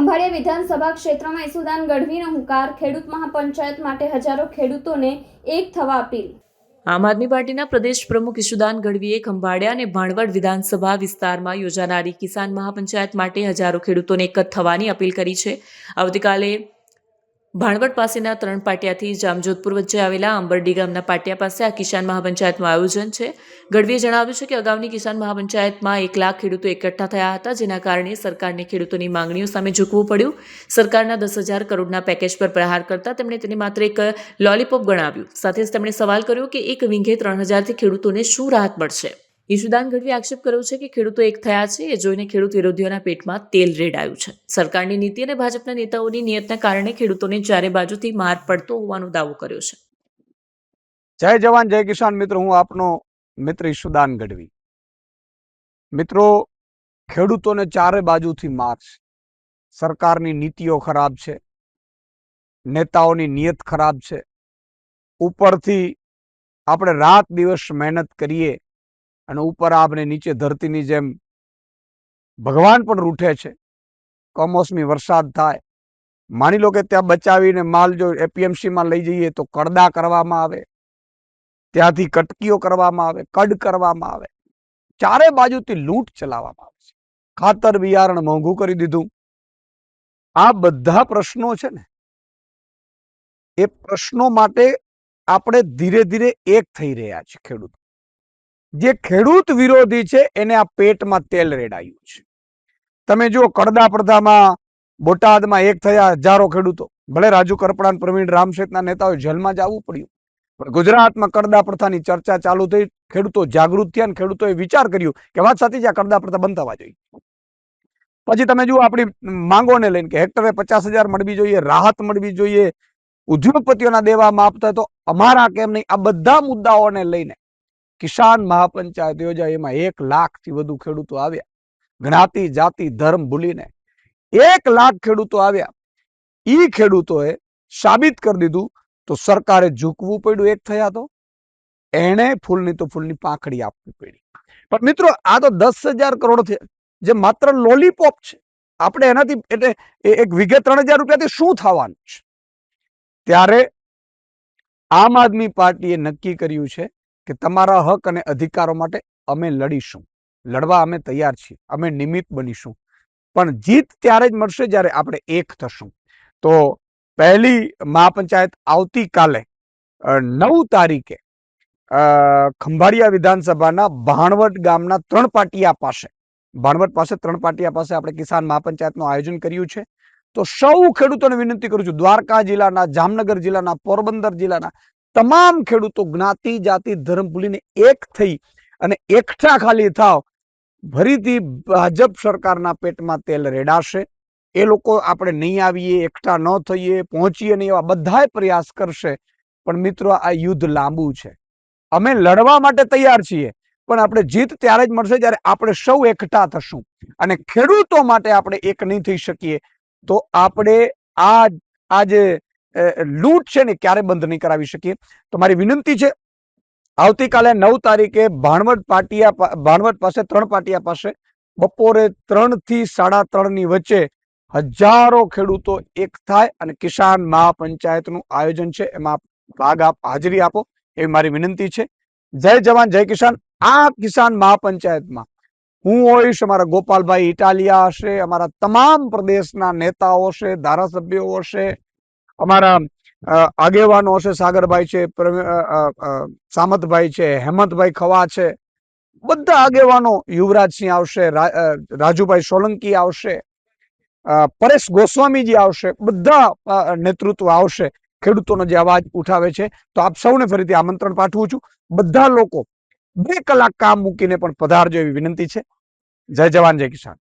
ખંભાળિયા વિધાનસભા ક્ષેત્રમાં ઈસુદાન ગઢવીનો હુંકાર, ખેડૂત મહાપંચાયત માટે હજારો ખેડૂતોને એક થવા અપીલ। આમ આદમી પાર્ટીના પ્રદેશ પ્રમુખ ઈસુદાન ગઢવીએ ખંભાળિયા અને ભાણવડ વિધાનસભા વિસ્તારમાં યોજાનારી કિસાન મહાપંચાયત માટે હજારો ખેડૂતોને એક થવાની અપીલ કરી છે। આવતીકાલે ભાણવડ પાસેના 3 પાટિયાથી જામજોધપુર વચ્ચે આવેલા અંબરડી ગામના પાટિયા પાસે આ કિસાન મહાપંચાયતનું આયોજન છે। ગઢવીએ જણાવ્યું છે કે અગાઉની કિસાન મહાપંચાયતમાં 1 લાખ ખેડૂતો એકઠા થયા હતા, જેના કારણે સરકારને ખેડૂતોની માંગણીઓ સામે ઝૂકવું પડ્યું। સરકારના 10,000 કરોડના પેકેજ પર પ્રહાર કરતા તેમણે તેને માત્ર એક લોલીપોપ ગણાવ્યું। સાથે જ તેમણે સવાલ કર્યો કે એક વીંઘે 3,000થી ખેડૂતોને શું રાહત મળશે। ઈસુદાન ગઢવીએ આક્ષેપ કર્યો છે કે ખેડૂતો એક થયા છે એ જોઈને ખેડૂત વિરોધીઓના પેટમાં તેલ રેડાયું છે। સરકારની નીતિ અને ભાજપના નેતાઓની નિયતના કારણે ખેડૂતોને ચારે બાજુથી માર પડતો હોવાનો દાવો કર્યો છે। જય જવાન જય કિસાન મિત્રો, હું આપનો મિત્ર ઈસુદાન ગઢવી। મિત્રો, ખેડૂતોને ચારે બાજુથી માર છે। સરકારની નીતિઓ ખરાબ છે, નેતાઓની નિયત ખરાબ છે। ઉપરથી આપણે રાત દિવસ મહેનત કરીએ અને ઉપર આપણે નીચે ધરતીની જેમ ભગવાન પણ રૂઠે છે। કમોસમી વરસાદ થાય, માની લો કે ત્યાં બચાવીને માલ જો એપીએમસીમાં લઈ જઈએ તો કડદા કરવામાં આવે, ત્યાંથી કટકીઓ કરવામાં આવે, કડ કરવામાં આવે, ચારે બાજુથી લૂંટ ચલાવવામાં આવે છે। ખાતર બિયારણ મોંઘું કરી દીધું। આ બધા પ્રશ્નો છે ને, એ પ્રશ્નો માટે આપણે ધીરે ધીરે એક થઈ રહ્યા છે। ખેડૂત જે ખેડૂત વિરોધી છે એને આ પેટમાં તેલ રેડાયું છે। તમે જુઓ, કડદા પ્રથામાં બોટાદમાં એક થયા હજારો ખેડૂતો। ભલે રાજુ કરપડા, પ્રવીણ રામ સહિતના નેતાઓએ જેલમાં જવું પડ્યું, પણ ગુજરાતમાં કડદા પ્રથાની ચર્ચા ચાલુ થઈ। ખેડૂતો જાગૃત થયા અને ખેડૂતોએ વિચાર કર્યું કે વાત સાચી છે, આ કડદા પ્રથા બંધ થવા જોઈએ। પછી તમે જુઓ આપણી માંગોને લઈને કે હેક્ટરે 50,000 મળવી જોઈએ, રાહત મળવી જોઈએ, ઉદ્યોગપતિઓના દેવા માફ થાય તો અમારા કેમ નહીં, આ બધા મુદ્દાઓને લઈને કિસાન મહાપંચાયત યોજાઈ। એમાં 1 લાખથી વધુ ખેડૂતો આવ્યા। જ્ઞાતિ જાતિ ધર્મ ભૂલીને 1 લાખ ખેડૂતો આવ્યા। ઈ ખેડૂતોએ સાબિત કરી દીધું તો સરકારે ઝૂકવું પડ્યું। એક થયા તો એને ફૂલની તો ફૂલની પાંખડી આપવી પડી। પણ મિત્રો, આ તો 10,000 કરોડ છે, જે માત્ર લોલીપોપ છે। આપણે એનાથી એટલે એક વીઘે 3,000 રૂપિયાથી શું થવાનું છે? ત્યારે આમ આદમી પાર્ટીએ નક્કી કર્યું છે કે તમારા હક અને અધિકારો માટે અમે લડીશું, લડવા અમે તૈયાર છીએ, અમે નિમિત્ત બનીશું, પણ જીત ત્યારે જ મળશે જ્યારે આપણે એક થશું। તો પહેલી મહાપંચાયત આવતીકાલે 9 તારીખે ખંભાળિયા વિધાનસભાના ભાણવડ ગામના 3 પાટિયા પાસે, ભાણવડ પાસે 3 પાટિયા પાસે આપણે કિસાન મહાપંચાયતનું આયોજન કર્યું છે। તો સૌ ખેડૂતોને વિનંતી કરું છું, દ્વારકા જિલ્લાના, જામનગર જિલ્લાના, પોરબંદર જિલ્લાના તમામ ખેડૂતો જ્ઞાતિ જાતિ ધર્મ ભૂલીને એક થઈ અને એકઠા ખાલી થાવ। ફરીથી ભાજપ સરકારના પેટમાં તેલ રેડાશે। એ લોકો આપણે નહીં આવીએ, એકઠા ન થઈએ, પહોંચીએ નહીં, એવા બધાય પ્રયાસ કરશે। પણ મિત્રો, આ યુદ્ધ લાંબુ છે। અમે લડવા માટે તૈયાર છીએ, પણ આપણે જીત ત્યારે જ મળશે જ્યારે આપણે સૌ એકઠા થશું। અને ખેડૂતો માટે આપણે એક નહીં થઈ શકીએ તો આપણે આ જે લૂંટ છે ને ક્યારે બંધ નહીં કરાવી શકીએ। તો મારી વિનંતી છે, આવતીકાલે 9 તારીખે ભાણવડ પાસે 3 પાટિયા પાસે બપોરે 3 થી 3:30 ની વચ્ચે હજારો ખેડૂતો એક થાય અને કિસાન મહાપંચાયતનું આયોજન છે, એમાં હાજરી આપો એવી મારી વિનંતી છે। જય જવાન જય કિસાન। આ કિસાન મહાપંચાયતમાં હું હોઈશ, અમારા ગોપાલભાઈ ઇટાલિયા હશે, અમારા તમામ પ્રદેશના નેતાઓ હશે, ધારાસભ્યો હશે, અમારા આગેવાનો હશે, સાગરભાઈ છે, સામતભાઈ છે, હેમંતભાઈ ખવા છે, બધા આગેવાનો, યુવરાજસિંહ આવશે, રાજુભાઈ સોલંકી આવશે, પરેશ ગોસ્વામીજી આવશે, બધા નેતૃત્વ આવશે। ખેડૂતોનો જે અવાજ ઉઠાવે છે, તો આપ સૌને ફરીથી આમંત્રણ પાઠવું છું। બધા લોકો 2 કલાક કામ મૂકીને પણ પધારજો એવી વિનંતી છે। જય જવાન જય કિસાન।